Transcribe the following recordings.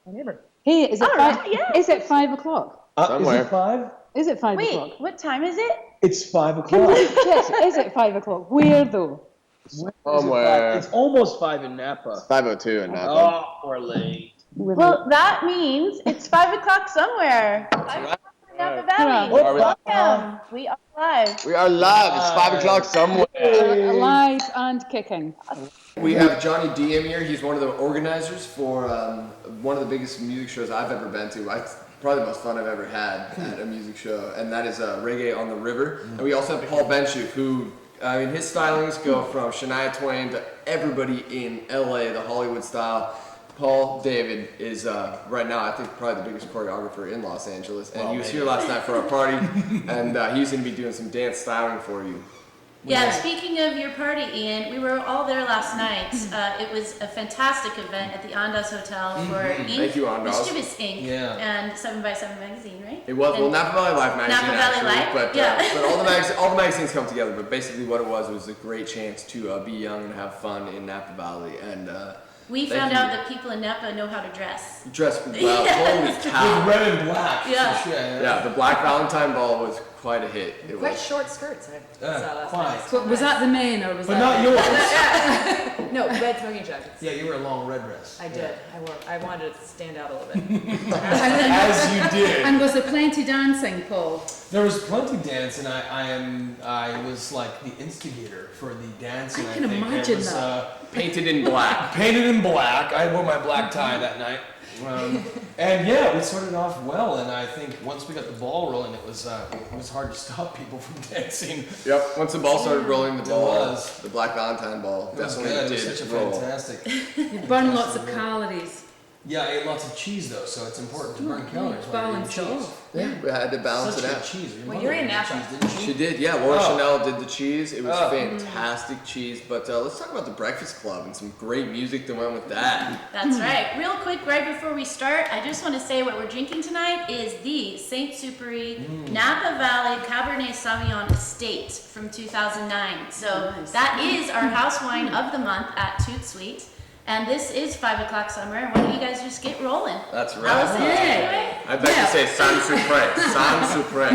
My neighbor. Hey, is it All five? right, yeah. Is it 5 o'clock? Is it 5? Is it 5 Wait, o'clock? what time is it? It's 5 o'clock. Can you check? Is it 5 o'clock? Where though? When is it 5? It's almost 5 in Napa. 5:02 in Napa. Oh, we're late. Well, that means it's 5 o'clock somewhere. I'm from Napa Valley. Welcome. We are live. We are live. It's 5 o'clock somewhere. Live and kicking. We have Johnny DM here. He's one of the organizers for one of the biggest music shows I've ever been to. Probably the most fun I've ever had at a music show, and that is Reggae on the River. And we also have Paul Benchuk, who, I mean, his stylings go from Shania Twain to everybody in LA, the Hollywood style. Paul David is right now, I think, probably the biggest choreographer in Los Angeles, and he was here last night for our party, and he's going to be doing some dance styling for you. Yeah, speaking of your party, Ian, we were all there last night. It was a fantastic event at the Andaz Hotel for Inc. Thank you, Andaz. Mischievous Inc. And 7x7 magazine, right? It was, well, Napa Valley Life magazine, Napa Valley actually, Life, but, yeah. but all the magazines come together, but basically what it was a great chance to be young and have fun in Napa Valley, and we found out that people in Napa know how to dress. Dress well, holy cow. With red and black. Yeah. Yeah, the Black Valentine Ball was quite a hit. It Quite was. short skirts, I saw last Quite. night. But was that the men or was But that? not yours. No, red smoking jackets. Yeah, you were a long red dress. I did. I wanted to stand out a little bit. As you did. And was there plenty dancing, Paul? There was plenty of dance, and I was like the instigator for the dancing. I can think. imagine it was, that. Painted in black. Painted in black. I wore my black tie that night. And yeah, we started off well, and I think once we got the ball rolling, it was hard to stop people from dancing. Yep, once the ball started rolling, the ball, was. the Black Valentine ball, It was definitely good. It did was such a roll. fantastic. You burn lots of calories. Yeah, I ate lots of cheese though, so it's important to burn calories while you're eating Balance it cheese. off. Yeah, we had to balance Such it good out. cheese. Your Well, mother you're in made Napa. cheese, didn't she? She did, yeah. Laura Oh. Chanel did the cheese. It was Oh. fantastic cheese. But let's talk about the Breakfast Club and some great music that went with that. That's right. Real quick, right before we start, I just want to say what we're drinking tonight is the Saint Superi Napa Valley Cabernet Sauvignon Estate from 2009. So Nice. that is our house wine of the month at Toutsuite. And this is 5 o'clock somewhere. Why don't you guys just get rolling? That's right. Allison, Yeah. take it away. I'd like to say San Supre. San Supre.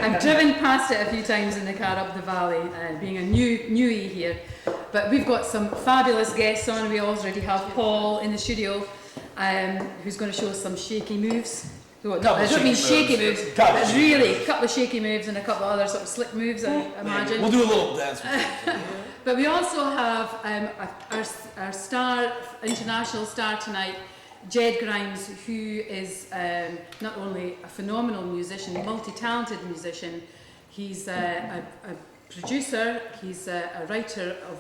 I've driven past it a few times in the car up the valley, being a newie here. But we've got some fabulous guests on. We already have Paul in the studio, who's going to show us some shaky moves. No, I don't mean shaky moves, but really a couple of shaky moves and a couple of other sort of slick moves, I imagine. We'll do a little dance. But we also have our star, international star tonight, Jed Grimes, who is not only a phenomenal musician, multi-talented musician, he's a producer, he's a writer of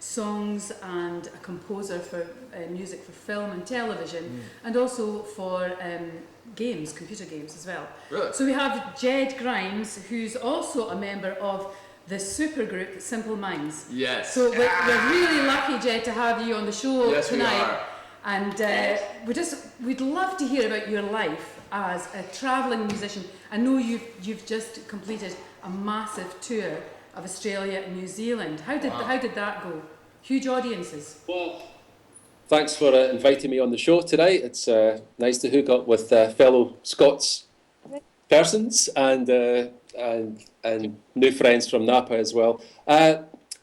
songs and a composer for music for film and television, and also for games, computer games as well. Really? So we have Jed Grimes, who's also a member of the supergroup Simple Minds. Yes. So we're really lucky, Jed, to have you on the show Yes, we tonight. are. And we'd love to hear about your life as a travelling musician. I know you've just completed a massive tour of Australia and New Zealand. How did that go? Huge audiences. Well, thanks for inviting me on the show today. It's nice to hook up with fellow Scots persons and new friends from Napa as well.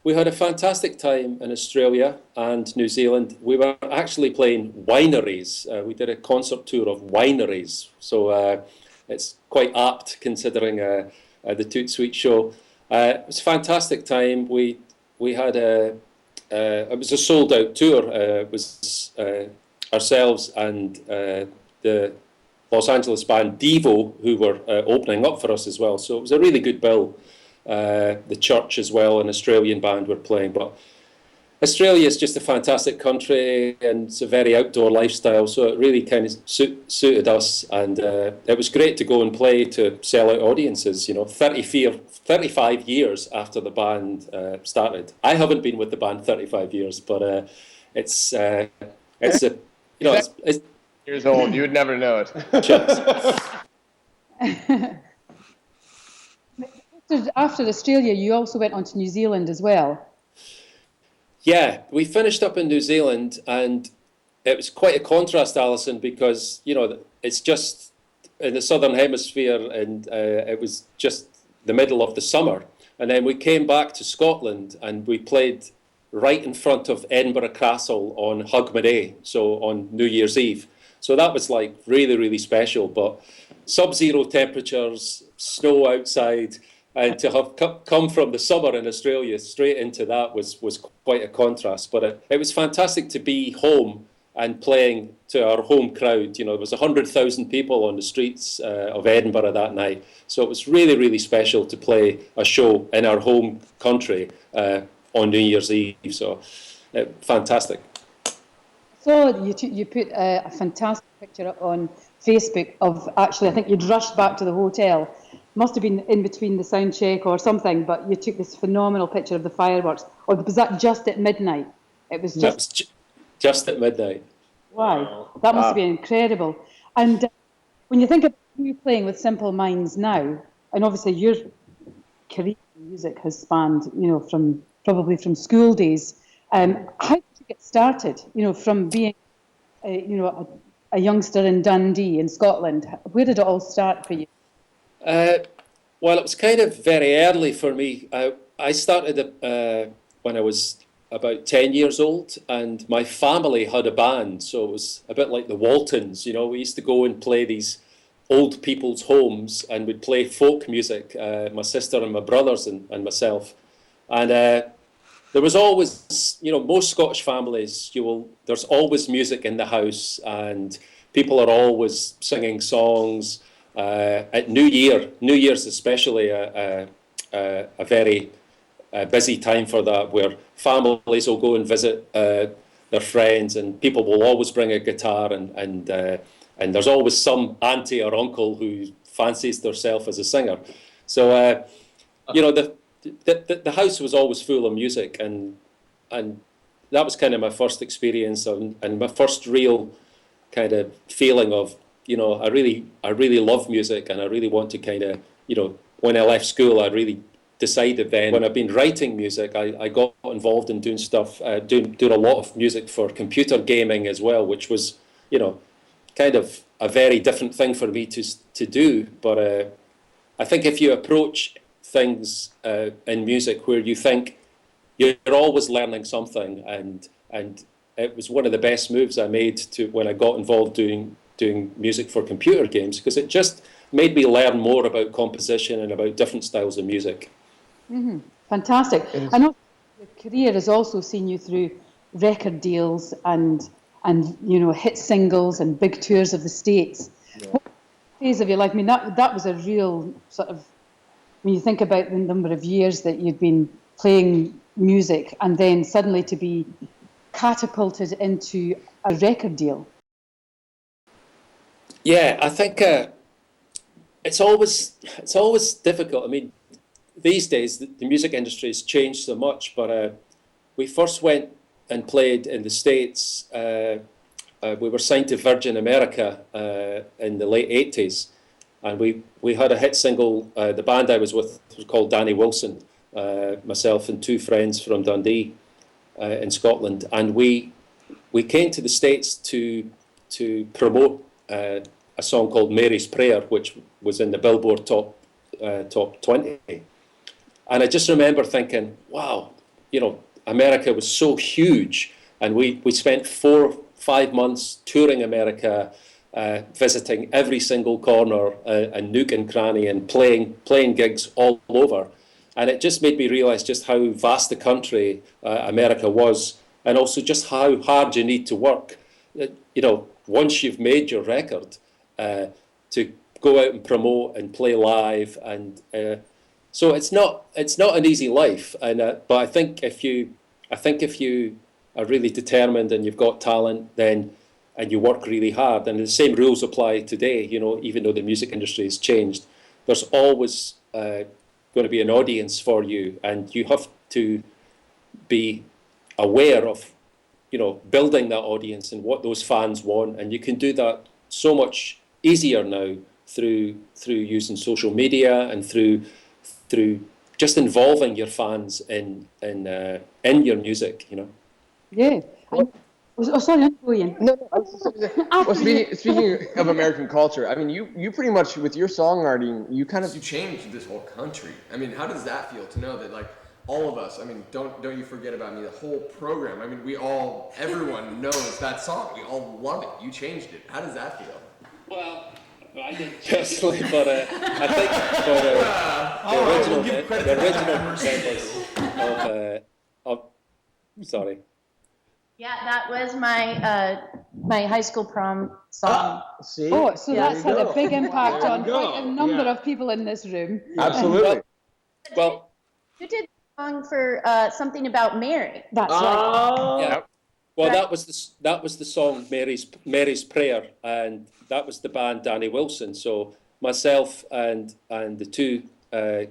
We had a fantastic time in Australia and New Zealand. We were actually playing wineries. We did a concert tour of wineries, so it's quite apt considering the Toutsuite show. It was a fantastic time. We had it was a sold out tour. It was ourselves and the Los Angeles band Devo, who were opening up for us as well. So it was a really good bill. The Church as well, an Australian band were playing. But Australia is just a fantastic country and it's a very outdoor lifestyle. So it really kind of suited us. And it was great to go and play to sell out audiences, 35 years after the band started. I haven't been with the band 35 years, but it's Years old, you would never know it. After Australia, you also went on to New Zealand as well. Yeah, we finished up in New Zealand, and it was quite a contrast, Alison, because it's just in the southern hemisphere, and it was just the middle of the summer, and then we came back to Scotland and we played right in front of Edinburgh Castle on Hogmanay, so on New Year's Eve. So that was like really, really special. But sub-zero temperatures, snow outside, and to have come from the summer in Australia straight into that was quite a contrast. But it was fantastic to be home and playing to our home crowd. There was 100,000 people on the streets of Edinburgh that night. So it was really, really special to play a show in our home country on New Year's Eve. So fantastic. So you put a fantastic picture up on Facebook of, actually, I think you'd rushed back to the hotel. Must have been in between the sound check or something, but you took this phenomenal picture of the fireworks. Or was that just at midnight? It was just... Just at midnight. Wow, that must have been incredible. And when you think of you playing with Simple Minds now, and obviously your career in music has spanned, from school days. How did you get started? From being, a youngster in Dundee in Scotland. Where did it all start for you? Well, it was kind of very early for me. I started when I was about 10 years old, and my family had a band, so it was a bit like the Waltons. We used to go and play these old people's homes, and we'd play folk music, my sister and my brothers and myself. And there was always, most Scottish families, there's always music in the house, and people are always singing songs. At New Year's especially, a very busy time for that, where families will go and visit their friends, and people will always bring a guitar, and there's always some auntie or uncle who fancies themselves as a singer. So the house was always full of music, and that was kind of my first experience and my first real kind of feeling of I really love music, and I really want to kind of when I left school, I really decided then, when I've been writing music, I got involved in doing stuff, doing a lot of music for computer gaming as well, which was, kind of a very different thing for me to do. But I think if you approach things in music where you think you're always learning something, and it was one of the best moves I made when I got involved doing music for computer games, because it just made me learn more about composition and about different styles of music. Mm-hmm. Fantastic. I know your career has also seen you through record deals and hit singles and big tours of the States. Yeah. What phase of your life? I mean, that was a real sort of, when you think about the number of years that you'd been playing music, and then suddenly to be catapulted into a record deal. Yeah, I think it's always difficult. I mean, these days the music industry has changed so much, but we first went and played in the States. We were signed to Virgin America in the late 80s, and we had a hit single. The band I was with was called Danny Wilson, myself and two friends from Dundee in Scotland, and we came to the States to promote a song called Mary's Prayer, which was in the Billboard top 20. And I just remember thinking, wow, America was so huge, and we spent 4-5 months touring America, visiting every single corner and nook and cranny, and playing gigs all over. And it just made me realise just how vast the country America was, and also just how hard you need to work. Once you've made your record, to go out and promote and play live, and so it's not an easy life. And but I think if you are really determined and you've got talent, and you work really hard, and the same rules apply today. Even though the music industry has changed, there's always going to be an audience for you, and you have to be aware of building that audience and what those fans want. And you can do that so much easier now through using social media and through just involving your fans in your music. Yeah. Oh, sorry, I'm going. No, I was just saying that- well, speaking of American culture, I mean, you pretty much with your songwriting, you changed this whole country. I mean, how does that feel to know that like all of us? I mean, don't you forget about me. The whole program. I mean, everyone knows that song. We all love it. You changed it. How does that feel? Well, I didn't personally, but I think for the original members of sorry. Yeah, that was my high school prom song. See? Oh, so There that's you had a go. big impact There on you go. quite a number Yeah. of people in this room. Absolutely. Well, You did a song for something about Mary. That's right. yeah. Yep. Well, Right. that was the song Mary's Prayer, and that was the band Danny Wilson. So myself and the two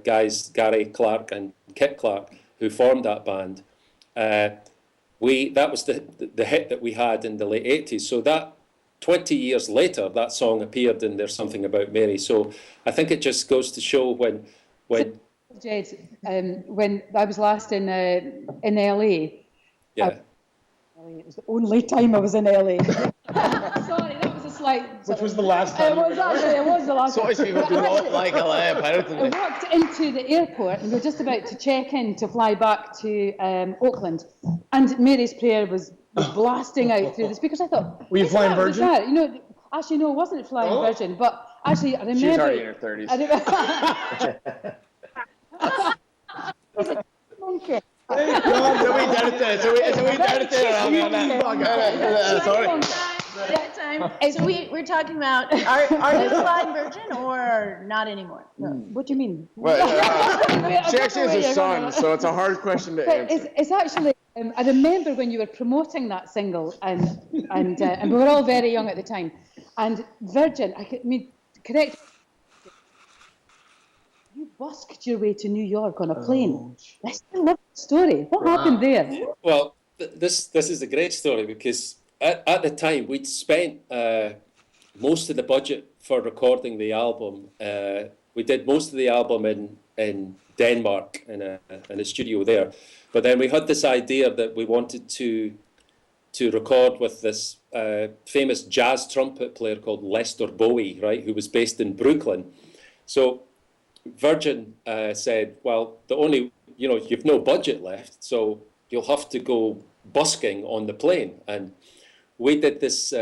guys, Gary Clark and Kit Clark, who formed that band, that was the hit that we had in the late 80s. So that 20 years later, that song appeared in There's Something About Mary. So I think it just goes to show when Jed, when I was last in LA, yeah. it was the only time I was in LA. Sorry, that was a slight. Which was the last time? It was the last So time. people do not like LA, apparently. I walked into the airport and we were just about to check in to fly back to Auckland, and Mary's Prayer was blasting out through the speakers. I thought, Were you "What's flying that? What's Virgin?" that?" You know, actually, no, it wasn't flying Virgin, but actually, I remember. She's already in her 30s. Monkey. So we did it there. So we did it there. Sorry. That time. So we're talking about are you flying Virgin or not anymore? What do you mean? Well, she actually has a son, so it's a hard question to But answer. it's actually. I remember when you were promoting that single, and we were all very young at the time, and Virgin. I mean, correct. You busked your way to New York on a plane. I still love the story. What happened there? Well, this is a great story because at the time we'd spent most of the budget for recording the album. We did most of the album in Denmark in a studio there, but then we had this idea that we wanted to record with this famous jazz trumpet player called Lester Bowie, right, who was based in Brooklyn. So Virgin said, well, you've no budget left, so you'll have to go busking on the plane. And we did this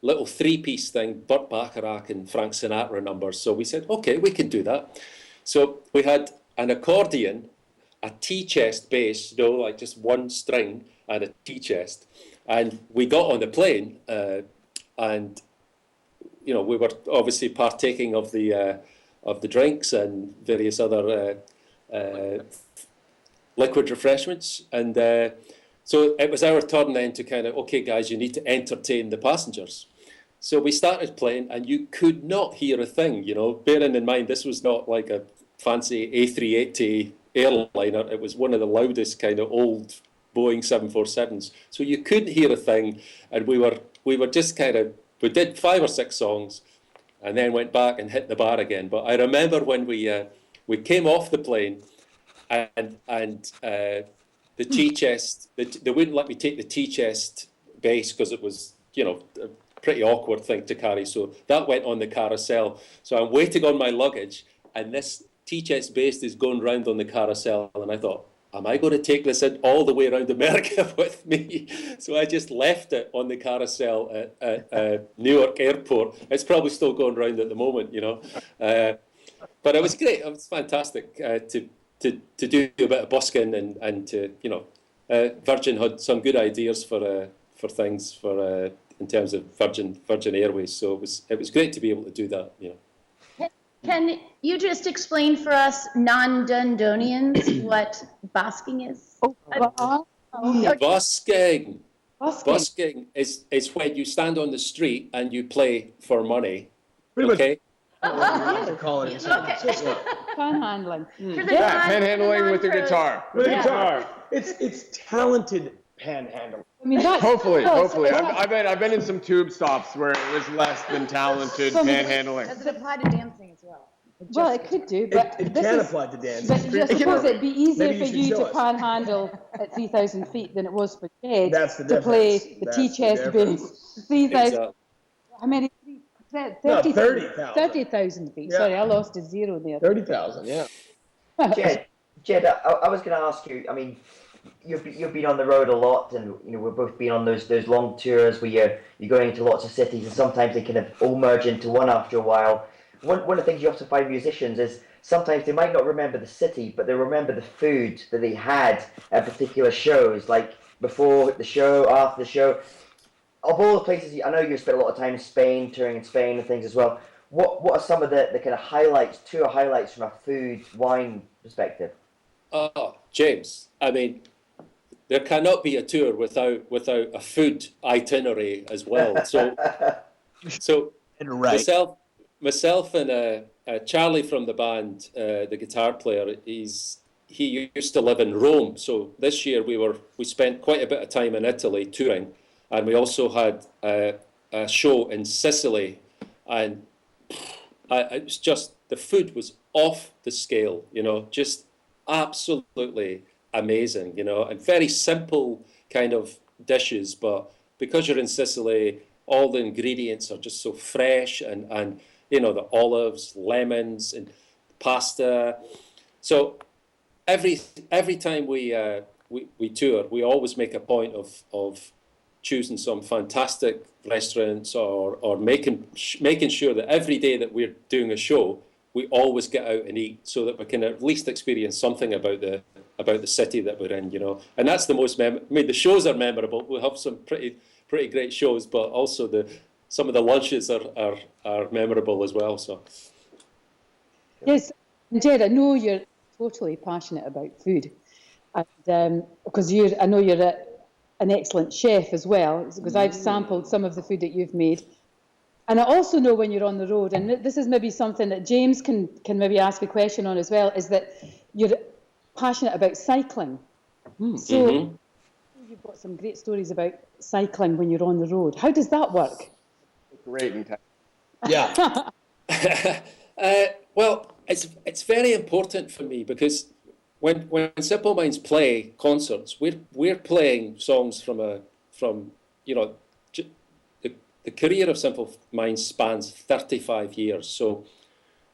little three-piece thing, Burt Bacharach and Frank Sinatra numbers. So we said, okay, we can do that. So we had an accordion, a tea-chest bass, like just one string and a tea-chest. And we got on the plane and, we were obviously partaking of the drinks and various other liquid refreshments. And so it was our turn then to kind of, okay, guys, you need to entertain the passengers. So we started playing and you could not hear a thing, bearing in mind this was not like a fancy A380 airliner. It was one of the loudest kind of old Boeing 747s. So you couldn't hear a thing. And we were just we did 5 or 6 songs and then went back and hit the bar again. But I remember when we came off the plane and the tea chest, they wouldn't let me take the tea chest bass because it was, a pretty awkward thing to carry. So that went on the carousel. So I'm waiting on my luggage and this tea chest bass is going round on the carousel. And I thought, am I going to take this in all the way around America with me? So I just left it on the carousel at Newark Airport. It's probably still going round at the moment, But it was great. It was fantastic to do a bit of busking and to, Virgin had some good ideas for things in terms of Virgin Airways. So it was great to be able to do that, Can you just explain for us non-Dundonians what busking is? Busking. Busking is when you stand on the street and you play for money. Okay. Call it. Okay. Panhandling. For the panhandling with the non-pros. guitar. With a guitar. It's talented panhandling. I mean, that's Hopefully. Well, I've been in some tube stops where it was less than talented panhandling. Does it apply to dancing as well? Well, it could do, but It this can is. apply to dance. But I suppose it'd be easier Maybe you for should you show to us. panhandle at 3,000 feet than it was for Jed That's the to play difference. the That's tea the chest difference. bass. 3,000. Exactly. How many? No, 30,000. 30,000. 30,000 feet. Yeah. Sorry, I lost a zero there. 30,000, yeah. Jed, I was going to ask you. I mean, you've been on the road a lot, and we've both been on those long tours where you're going into lots of cities, and sometimes they kind of all merge into one after a while. One of the things you often find musicians is sometimes they might not remember the city, but they remember the food that they had at particular shows, like before the show, after the show. Of all the places, I know you spent a lot of time in Spain, touring in Spain and things as well. What are some of the kind of tour highlights from a food, wine perspective? Oh, James, I mean, there cannot be a tour without a food itinerary as well. So Right. myself and Charlie from the band, the guitar player, he used to live in Rome. So this year we spent quite a bit of time in Italy touring, and we also had a show in Sicily, and it was just, the food was off the scale, just absolutely amazing, and very simple kind of dishes, but because you're in Sicily, all the ingredients are just so fresh, and the olives, lemons, and pasta. So every time we tour, we always make a point of choosing some fantastic restaurants, or making sure that every day that we're doing a show, we always get out and eat, so that we can at least experience something about the city that we're in, And that's the most the shows are memorable. We have some pretty great shows, but also some of the lunches are memorable as well. So Yes, Jed, I know you're totally passionate about food, and because I know you're an excellent chef as well, because I've sampled some of the food that you've made. And I also know when you're on the road, and this is maybe something that James can maybe ask a question on as well, is that you're passionate about cycling. So you've got some great stories about cycling when you're on the road. How does that work? Great. Yeah. Well, it's very important for me, because when Simple Minds play concerts, we're playing songs from the career of Simple Minds spans 35 years. So,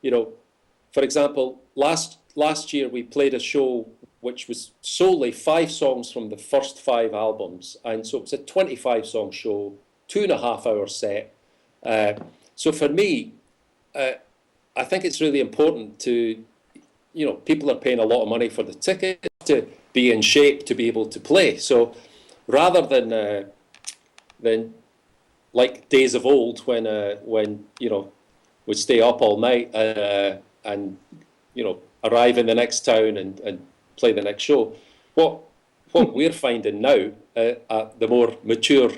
for example, last year we played a show which was solely 5 songs from the first 5 albums, and so it's a 25-song show, 2.5-hour set. So for me, I think it's really important to, people are paying a lot of money for the ticket, to be in shape to be able to play. So rather than like days of old when we'd stay up all night and arrive in the next town and play the next show, what we're finding now at the more mature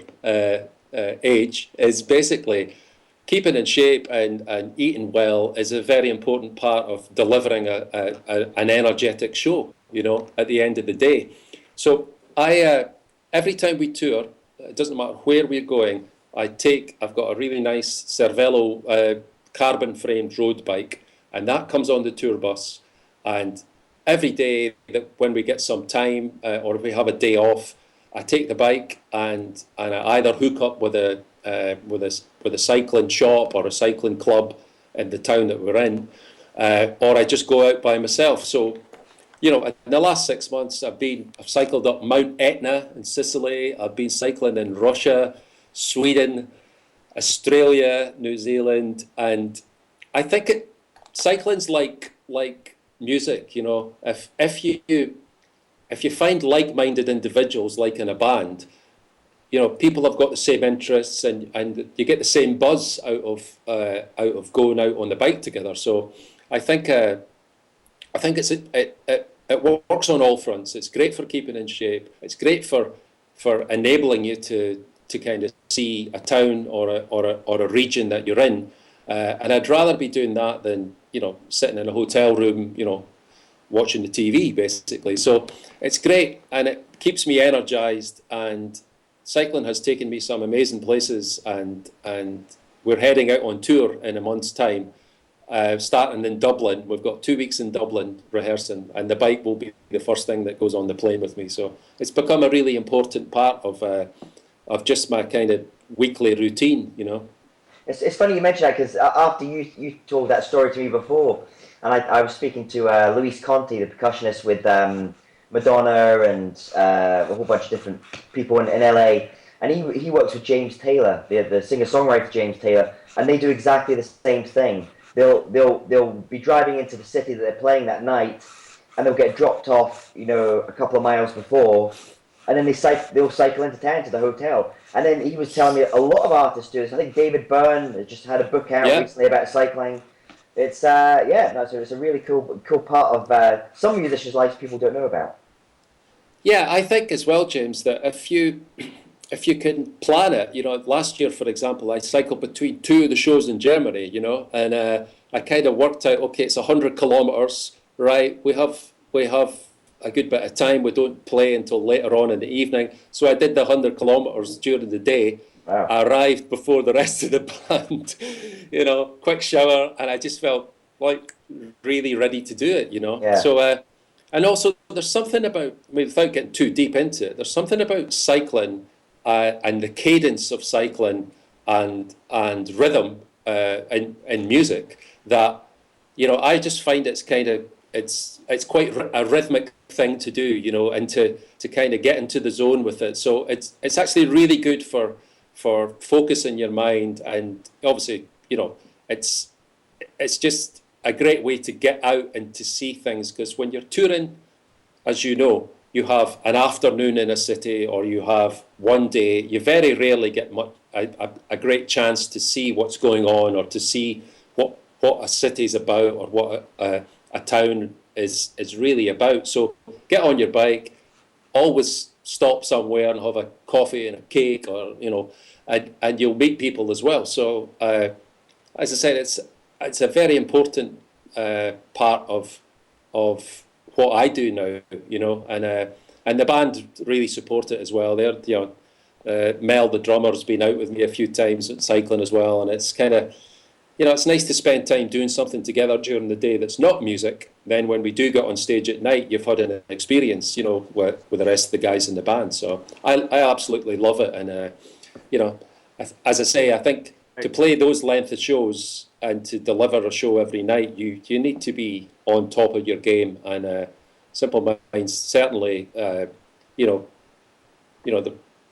age is basically keeping in shape and eating well is a very important part of delivering an energetic show, at the end of the day. So every time we tour, it doesn't matter where we're going, I've got a really nice Cervelo carbon framed road bike, and that comes on the tour bus, and every day that when we get some time or if we have a day off, I take the bike and I either hook up with a cycling shop or a cycling club in the town that we're in, or I just go out by myself. So, in the last 6 months, I've cycled up Mount Etna in Sicily. I've been cycling in Russia, Sweden, Australia, New Zealand, and I think cycling's like music. If you find like-minded individuals, like in a band, people have got the same interests, and you get the same buzz out of going out on the bike together. So I think it works on all fronts. It's great for keeping in shape. It's great for enabling you to kind of see a town or a region that you're in. And I'd rather be doing that than sitting in a hotel room, watching the TV basically. So it's great, and it keeps me energized, and cycling has taken me some amazing places, and we're heading out on tour in a month's time, starting in Dublin. We've got 2 weeks in Dublin rehearsing, and the bike will be the first thing that goes on the plane with me. So it's become a really important part of just my kind of weekly routine, you know. It's funny you mention that, because after you told that story to me before, and I was speaking to Luis Conti, the percussionist with Madonna and a whole bunch of different people in LA, and he works with James Taylor, the singer-songwriter James Taylor, and they do exactly the same thing. They'll be driving into the city that they're playing that night, and they'll get dropped off, you know, a couple of miles before, and then they'll cycle into town to the hotel. And then he was telling me a lot of artists do this. I think David Byrne just had a book out recently about cycling. It's it's a really cool part of some musicians' lives people don't know about. Yeah, I think as well, James, that if you can plan it, you know, last year, for example, I cycled between 2 of the shows in Germany, you know, and I kind of worked out, okay, it's 100 kilometers, right? We have a good bit of time. We don't play until later on in the evening. So I did the 100 kilometers during the day. Wow. I arrived before the rest of the band, you know, quick shower, and I just felt like really ready to do it, you know. Yeah. So, and also there's something about, I mean, without getting too deep into it, there's something about cycling and the cadence of cycling and rhythm in music that, you know, I just find it's kind of, it's quite a rhythmic thing to do, you know, and to kind of get into the zone with it. So it's actually really good for focusing your mind, and obviously, you know, it's just a great way to get out and to see things, because when you're touring, as you know, you have an afternoon in a city, or you have one day. You very rarely get a great chance to see what's going on, or to see what a city's about, or what a town is really about. So get on your bike, always stop somewhere and have a coffee and a cake, or, you know, and you'll meet people as well. So as I said, it's a very important part of what I do now, you know, and the band really support it as well. They're, you know, Mel, the drummer, has been out with me a few times at cycling as well, and it's kind of, you know, it's nice to spend time doing something together during the day that's not music. Then when we do get on stage at night, you've had an experience, you know, with the rest of the guys in the band. So I absolutely love it. And, you know, as I say, I think to play those length of shows and to deliver a show every night, you need to be on top of your game. And Simple Minds certainly, you know,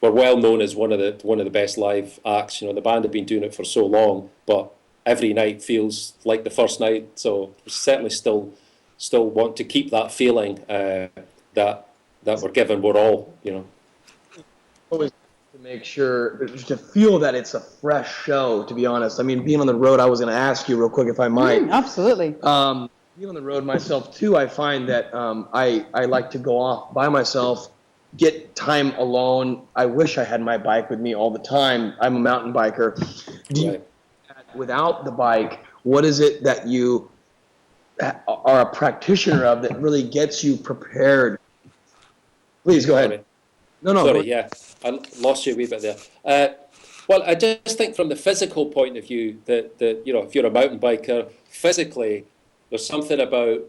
we're well known as one of the best live acts. You know, the band have been doing it for so long, but every night feels like the first night. So we certainly still want to keep that feeling that we're giving we're all, you know. Always to make sure to feel that it's a fresh show. To be honest, I mean, being on the road, I was going to ask you real quick if I might. Absolutely. Being on the road myself too, I find that I like to go off by myself, get time alone. I wish I had my bike with me all the time. I'm a mountain biker. Without the bike, what is it that you are a practitioner of that really gets you prepared? Please go ahead. No. Sorry, yeah, I lost you a wee bit there. Well, I just think from the physical point of view that you know, if you're a mountain biker, physically, there's something about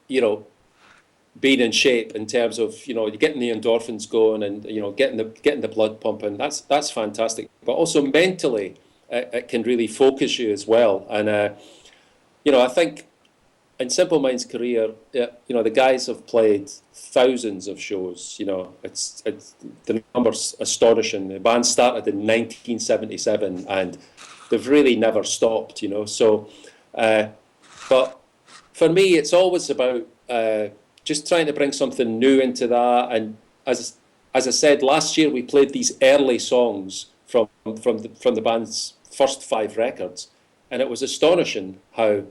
you know, being in shape in terms of, you know, you're getting the endorphins going, and, you know, getting the blood pumping. That's fantastic. But also mentally, it can really focus you as well. And you know, I think in Simple Minds' career, you know, the guys have played thousands of shows. You know, it's the number's astonishing. The band started in 1977, and they've really never stopped. You know, so but for me, it's always about just trying to bring something new into that. And as I said, last year we played these early songs from the band's first 5 records, and it was astonishing how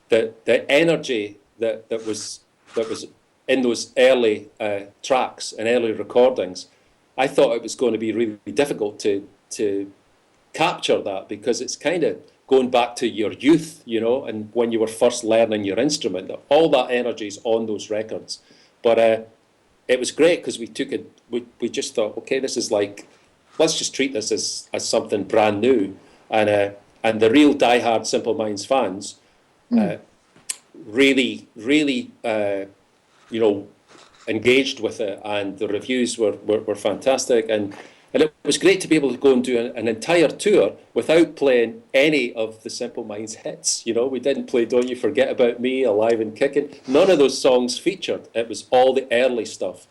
the energy that was in those early tracks and early recordings. I thought it was going to be really difficult to capture that, because it's kind of going back to your youth, you know, and when you were first learning your instrument. All that energy is on those records. But it was great because we took it. We just thought, okay, this is like, let's just treat this as something brand new. And the real diehard Simple Minds fans really engaged with it, and the reviews were fantastic, and it was great to be able to go and do an entire tour without playing any of the Simple Minds hits. We didn't play Don't You Forget About Me, Alive and Kicking. None of those songs featured. It was all the early stuff.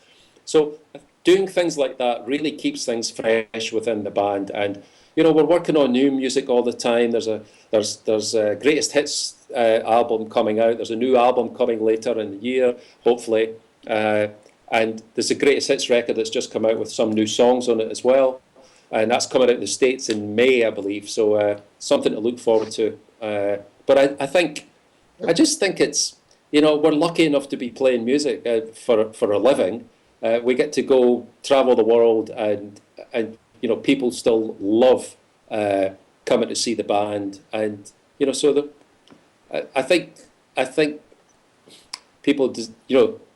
So doing things like that really keeps things fresh within the band, and we're working on new music all the time. There's a greatest hits album coming out. There's a new album coming later in the year, hopefully. And there's a greatest hits record that's just come out with some new songs on it as well. And that's coming out in the States in May, I believe. So something to look forward to. But I just think it's, we're lucky enough to be playing music for a living. We get to go travel the world, and people still love coming to see the band. And, so I think people,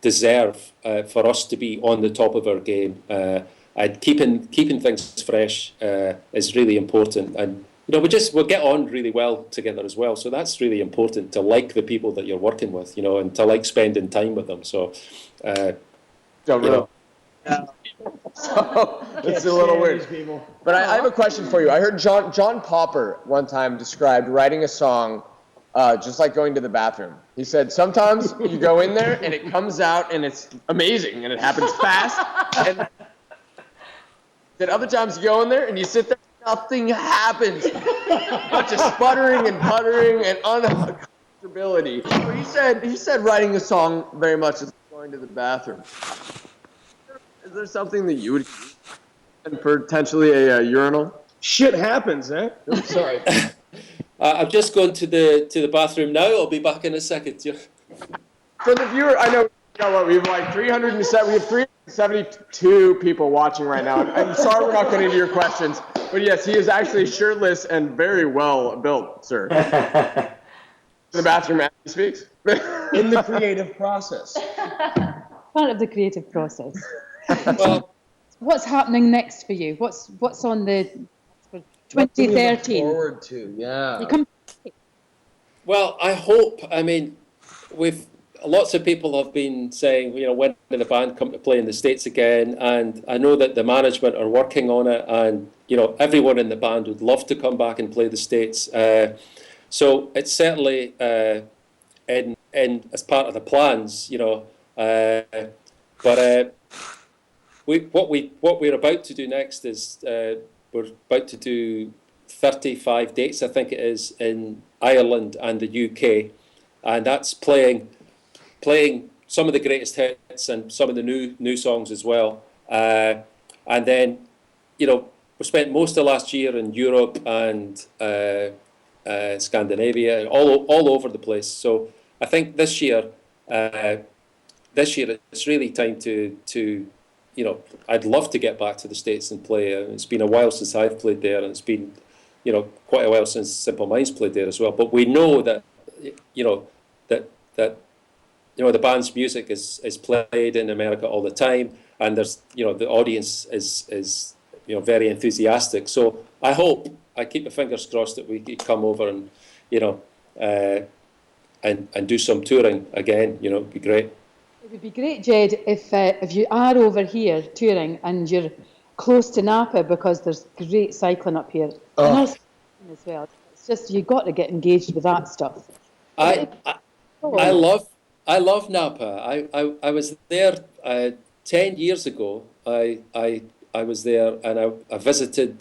deserve for us to be on the top of our game, and keeping things fresh is really important. And we'll get on really well together as well. So that's really important, to like the people that you're working with, and to like spending time with them. So, So it's a little weird. But I have a question for you. I heard John Popper one time described writing a song just like going to the bathroom. He said sometimes you go in there and it comes out and it's amazing and it happens fast. And then other times you go in there and you sit there, nothing happens. A bunch of sputtering and puttering and uncomfortability. So he said writing a song very much is going to the bathroom. Is there something that you would use, and potentially a urinal? Shit happens, eh? I'm sorry. I'm just going to the bathroom now. I'll be back in a second. For the viewer, I know we have like 372 people watching right now. I'm sorry we're not getting to your questions, but yes, he is actually shirtless and very well built, sir. In the bathroom as he speaks. In the creative process. Part of the creative process. Well, what's happening next for you? What's on the 2013? Forward to, yeah. You come. Well, I hope. I mean, lots of people have been saying, when did the band come to play in the States again? And I know that the management are working on it, and everyone in the band would love to come back and play the States. So it's certainly in as part of the plans, But what we're about to do next is we're about to do 35 dates, I think it is, in Ireland and the UK, and that's playing some of the greatest hits and some of the new songs as well. And then, we spent most of last year in Europe and Scandinavia, all over the place. So I think this year it's really time to I'd love to get back to the States and play. It's been a while since I've played there, and it's been quite a while since Simple Minds played there as well. But we know that the band's music is played in America all the time, and there's the audience is very enthusiastic. So I keep my fingers crossed that we could come over and and do some touring again. It'd be great. It would be great, Jed, if you are over here touring and you're close to Napa, because there's great cycling up here. Oh. And also as well. It's just you've got to get engaged with that stuff. I love Napa. I was there 10 years ago. I was there, and I visited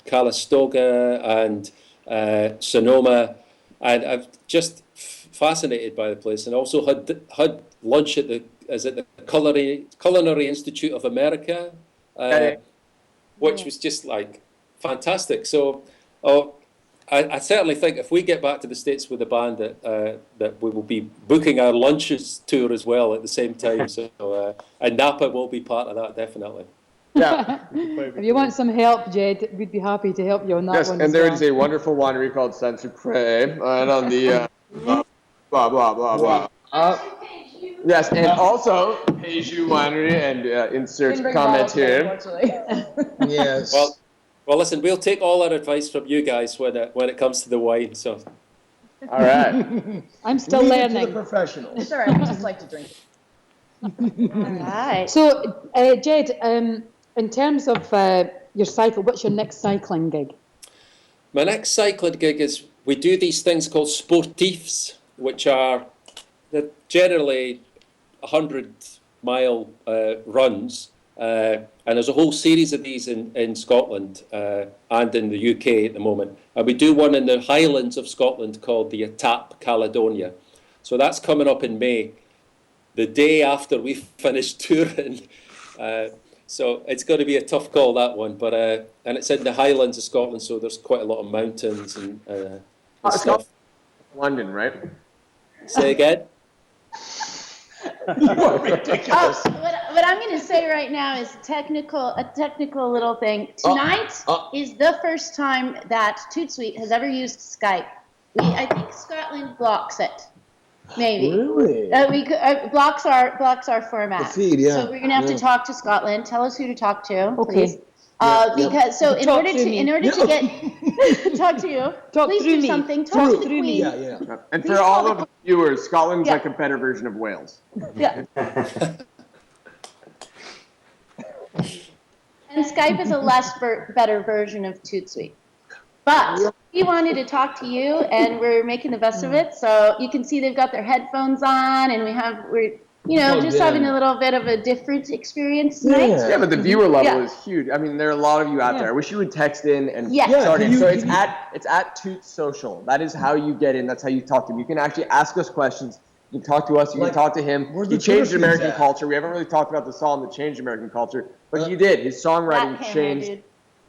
Calistoga and Sonoma, and I'm just fascinated by the place, and also had lunch at the Culinary Institute of America, which was just like fantastic. So I certainly think if we get back to the States with the band, that we will be booking our lunches tour as well at the same time. So and Napa will be part of that, definitely. Yeah. If you want some help, Jed, we'd be happy to help you on that Yes, one. and there is a wonderful winery called Saint Sucre, and on the blah blah blah blah. Yes, and also Peju Winery, and insert comment here. Yes. Well, listen, we'll take all our advice from you guys when it comes to the wine. So, All right. I'm still Leave it to the learning. professionals. It's all right. We just like to drink. Right. So, Jed, in terms of your cycle, what's your next cycling gig? my next cycling gig is we do these things called sportifs, which are they're generally 100-mile runs. And there's a whole series of these in Scotland and in the UK at the moment. And we do one in the Highlands of Scotland called the Etap Caledonia. So that's coming up in May, the day after we finish touring. So it's going to be a tough call, that one. But and it's in the Highlands of Scotland, so there's quite a lot of mountains and stuff. London, right? Say again? You are ridiculous. What I'm going to say right now is a technical little thing. Tonight is the first time that Toutsuite has ever used Skype. I think Scotland blocks it. Maybe. Really? Blocks our format. The feed, yeah. So we're going to have to talk to Scotland. Tell us who to talk to, Okay. please. Because so in order to get talk to you, please do something. Talk to the Queen. Yeah. And for all of the viewers, Scotland's like a better version of Wales. Yeah. And Skype is a better version of Toutsuite. But we wanted to talk to you, and we're making the best of it. So you can see they've got their headphones on, and we're just having a little bit of a different experience tonight. Yeah, but the viewer level is huge. I mean, there are a lot of you out there. I wish you would text in and start in. So it's at Toot Social. That is how you get in. That's how you talk to him. You can actually ask us questions. You can talk to us. You can talk to him. He changed American culture. We haven't really talked about the song that changed American culture, but you did. His songwriting changed.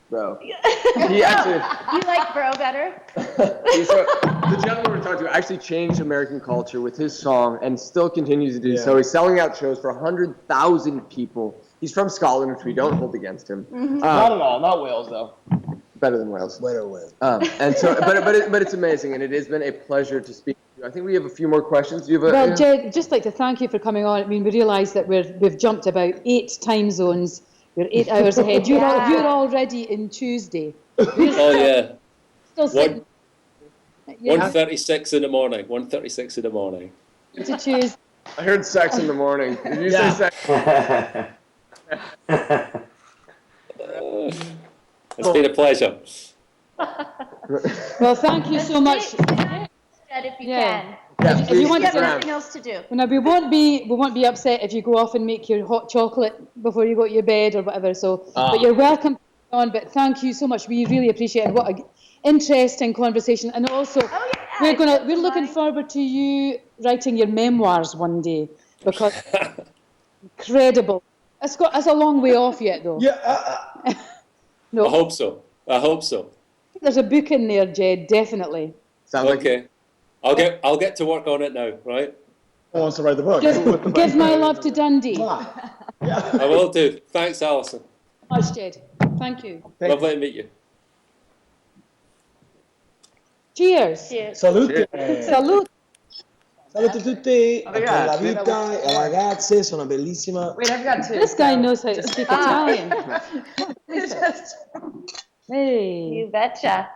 Bro. He actually. You like bro better? So the gentleman we're talking to actually changed American culture with his song and still continues to do so. He's selling out shows for 100,000 people. He's from Scotland, which we don't hold against him. Not at all. Not Wales, though. Better than Wales. Better Wales. And so, but it's amazing, and it has been a pleasure to speak to you. I think we have a few more questions. Do you have Well, Jed, just like to thank you for coming on. I mean, we realise that we've jumped about 8 time zones. You're 8 hours ahead. You're already in Tuesday. Oh yeah. Still sitting. 1:36 in the morning. 1:36 in the morning. To Tuesday. I heard sex in the morning. Did you say sex? It's been a pleasure. Well, thank you so much. Jed, if you can. Yes, If you have nothing else to do. Now, we won't be upset if you go off and make your hot chocolate before you go to your bed or whatever. So, but you're welcome on. But thank you so much. We really appreciate it. What an interesting conversation. And also, we're looking forward to you writing your memoirs one day, because incredible. It's a long way off yet, though. Yeah. No. I hope so. There's a book in there, Jed. Definitely. Sounds okay. I'll get to work on it now, right? Who wants to write the book? Give my love to Dundee. I will do. Thanks, Alison. Much, Jed. Thank you. Lovely to meet you. Cheers. Salute. Salute. Salute a tutti. La vita e ragazze sono bellissima. Wait, I've got 2. This guy knows how to speak Italian. Hey. You betcha.